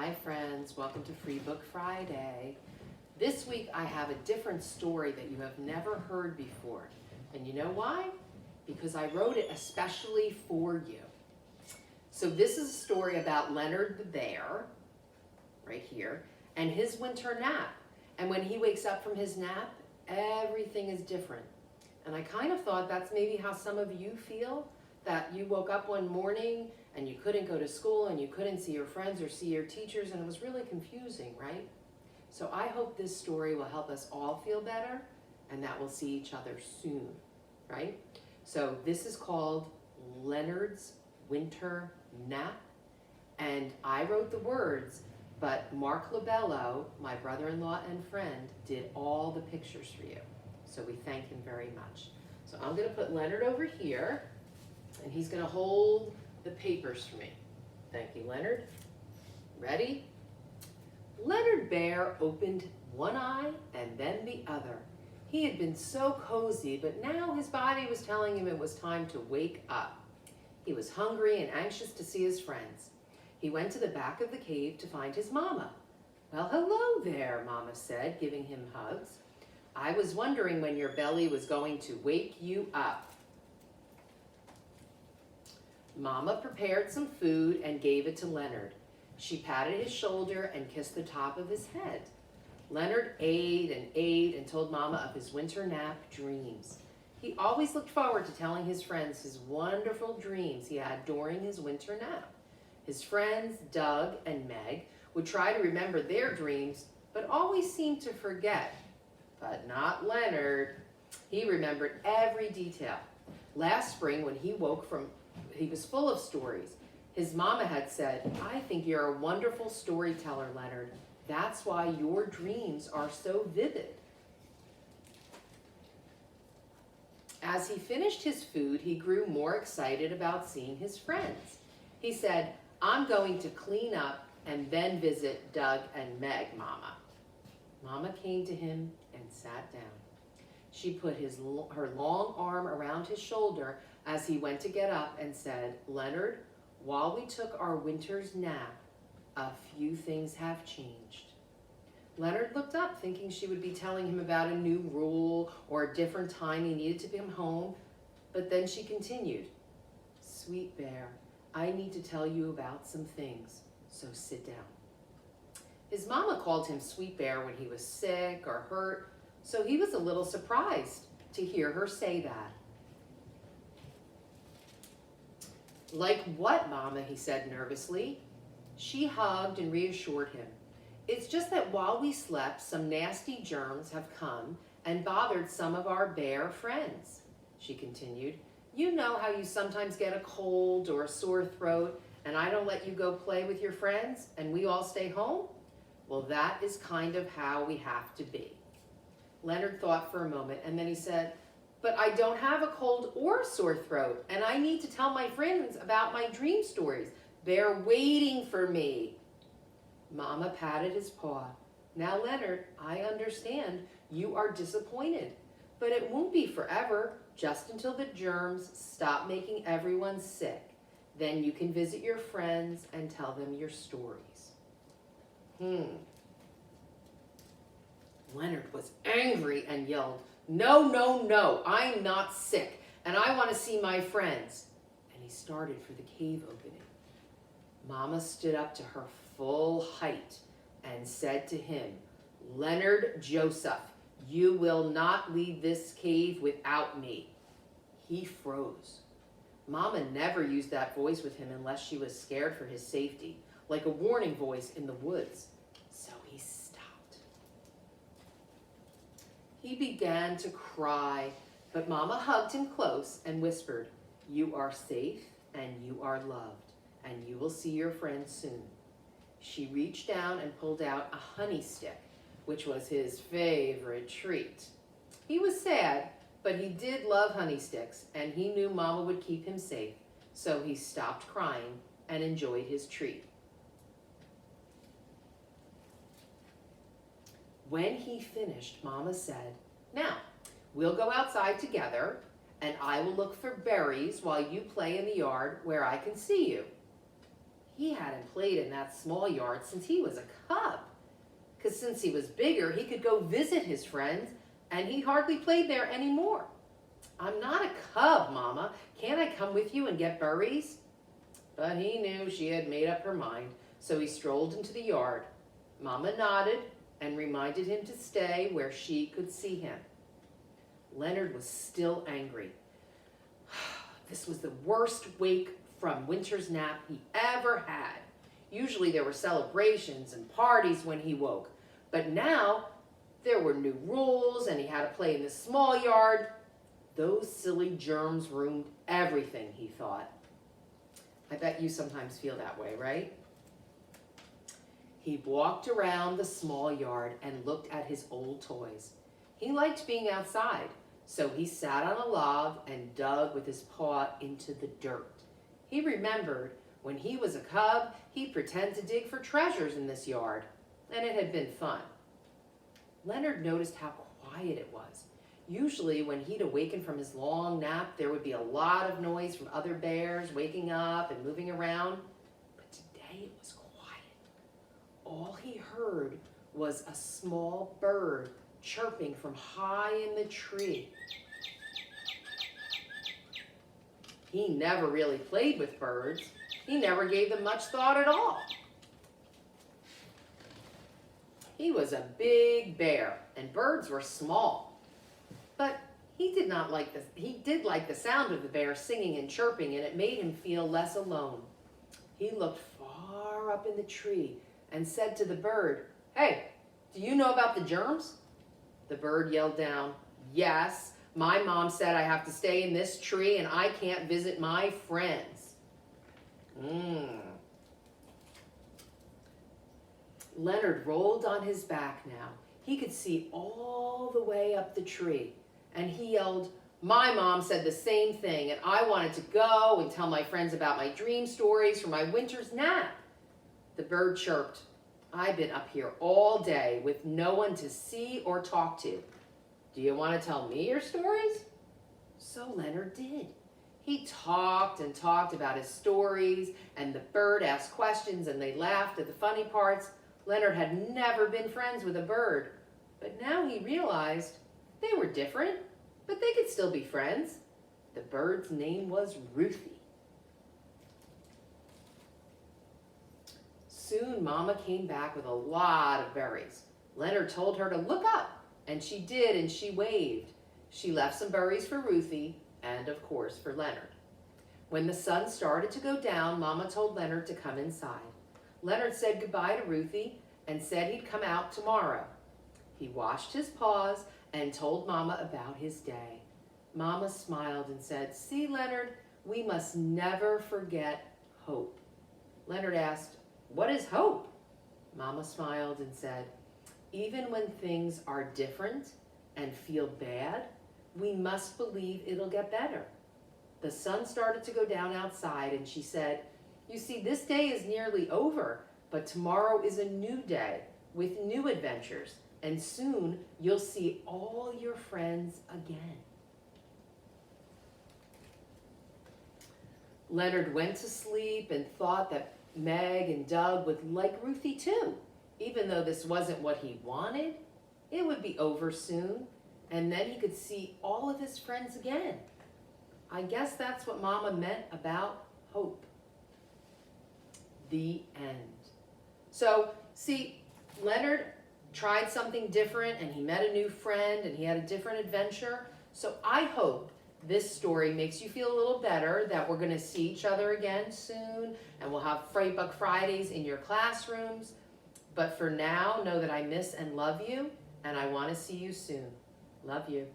Hi friends, welcome to Free Book Friday. This week I have a different story that you have never heard before. And you know why? Because I wrote it especially for you. So this is a story about Leonard the bear, right here, and his winter nap. And when he wakes up from his nap, everything is different. And I kind of thought that's maybe how some of you feel, that you woke up one morning and you couldn't go to school and you couldn't see your friends or see your teachers, and it was really confusing, right? So I hope this story will help us all feel better and that we'll see each other soon, right? So this is called Leonard's Winter Nap, and I wrote the words, but Mark Labello, my brother-in-law and friend, did all the pictures for you. So we thank him very much. So I'm gonna put Leonard over here, and he's gonna hold the papers for me. Thank you, Leonard. Ready? Leonard Bear opened one eye and then the other. He had been so cozy, but now his body was telling him it was time to wake up. He was hungry and anxious to see his friends. He went to the back of the cave to find his mama. Well, hello there, Mama said, giving him hugs. I was wondering when your belly was going to wake you up. Mama prepared some food and gave it to Leonard. She patted his shoulder and kissed the top of his head. Leonard ate and told Mama of his winter nap dreams. He always looked forward to telling his friends his wonderful dreams he had during his winter nap. His friends, Doug and Meg, would try to remember their dreams, but always seemed to forget. But not Leonard. He remembered every detail. Last spring, when he he was full of stories. His mama had said, I think you're a wonderful storyteller, Leonard. That's why your dreams are so vivid. As he finished his food, he grew more excited about seeing his friends. He said, I'm going to clean up and then visit Doug and Meg, Mama. Mama came to him and sat down. She put her long arm around his shoulder as he went to get up and said, Leonard, while we took our winter's nap, a few things have changed. Leonard looked up thinking she would be telling him about a new rule or a different time he needed to come home, but then she continued, Sweet bear, I need to tell you about some things, so sit down. His mama called him Sweet Bear when he was sick or hurt, so he was a little surprised to hear her say that. Like what, Mama? He said nervously. She hugged and reassured him. It's just that while we slept, some nasty germs have come and bothered some of our bear friends, she continued. You know how you sometimes get a cold or a sore throat and I don't let you go play with your friends and we all stay home? Well, that is kind of how we have to be. Leonard thought for a moment and then he said, but I don't have a cold or sore throat, and I need to tell my friends about my dream stories. They're waiting for me. Mama patted his paw. Now, Leonard, I understand you are disappointed, but it won't be forever, just until the germs stop making everyone sick. Then you can visit your friends and tell them your stories. Leonard was angry and yelled, No, no, no, I'm not sick, and I want to see my friends. And he started for the cave opening. Mama stood up to her full height and said to him, Leonard Joseph, you will not leave this cave without me. He froze. Mama never used that voice with him unless she was scared for his safety, like a warning voice in the woods. So he stopped. He began to cry, but Mama hugged him close and whispered, You are safe and you are loved, and you will see your friends soon. She reached down and pulled out a honey stick, which was his favorite treat. He was sad, but he did love honey sticks, and he knew Mama would keep him safe, so he stopped crying and enjoyed his treat. When he finished, Mama said, Now, we'll go outside together, and I will look for berries while you play in the yard where I can see you. He hadn't played in that small yard since he was a cub. Because since he was bigger, he could go visit his friends, and he hardly played there anymore. I'm not a cub, Mama. Can't I come with you and get berries? But he knew she had made up her mind, so he strolled into the yard. Mama nodded and reminded him to stay where she could see him. Leonard was still angry. This was the worst wake from winter's nap he ever had. Usually there were celebrations and parties when he woke, but now there were new rules and he had to play in the small yard. Those silly germs ruined everything, he thought. I bet you sometimes feel that way, right? He walked around the small yard and looked at his old toys. He liked being outside, so he sat on a log and dug with his paw into the dirt. He remembered when he was a cub, he'd pretend to dig for treasures in this yard, and it had been fun. Leonard noticed how quiet it was. Usually when he'd awaken from his long nap, there would be a lot of noise from other bears waking up and moving around, but today it was quiet. All he heard was a small bird chirping from high in the tree. He never really played with birds. He never gave them much thought at all. He was a big bear, and birds were small. But he did like the sound of the bear singing and chirping, and it made him feel less alone. He looked far up in the tree and said to the bird, "Hey, do you know about the germs?" The bird yelled down, "Yes, my mom said I have to stay in this tree and I can't visit my friends." Leonard rolled on his back now. He could see all the way up the tree, and he yelled, "My mom said the same thing, and I wanted to go and tell my friends about my dream stories for my winter's nap." The bird chirped, "I've been up here all day with no one to see or talk to. Do you want to tell me your stories?" So Leonard did. He talked and talked about his stories, and the bird asked questions, and they laughed at the funny parts. Leonard had never been friends with a bird, but now he realized they were different, but they could still be friends. The bird's name was Ruthie. Soon Mama came back with a lot of berries. Leonard told her to look up, and she did, and she waved. She left some berries for Ruthie, and of course for Leonard. When the sun started to go down, Mama told Leonard to come inside. Leonard said goodbye to Ruthie and said he'd come out tomorrow. He washed his paws and told Mama about his day. Mama smiled and said, "See, Leonard, we must never forget hope." Leonard asked, "What is hope?" Mama smiled and said, "Even when things are different and feel bad, we must believe it'll get better." The sun started to go down outside, and she said, "You see, this day is nearly over, but tomorrow is a new day with new adventures, and soon you'll see all your friends again." Leonard went to sleep and thought that Meg and Doug would like Ruthie too. Even though this wasn't what he wanted, it would be over soon, and then he could see all of his friends again. I guess that's what Mama meant about hope. The end. So, see, Leonard tried something different, and he met a new friend, and he had a different adventure. So I hope this story makes you feel a little better, that we're going to see each other again soon, and we'll have Fright Bug Fridays in your classrooms. But for now, know that I miss and love you, and I want to see you soon. Love you.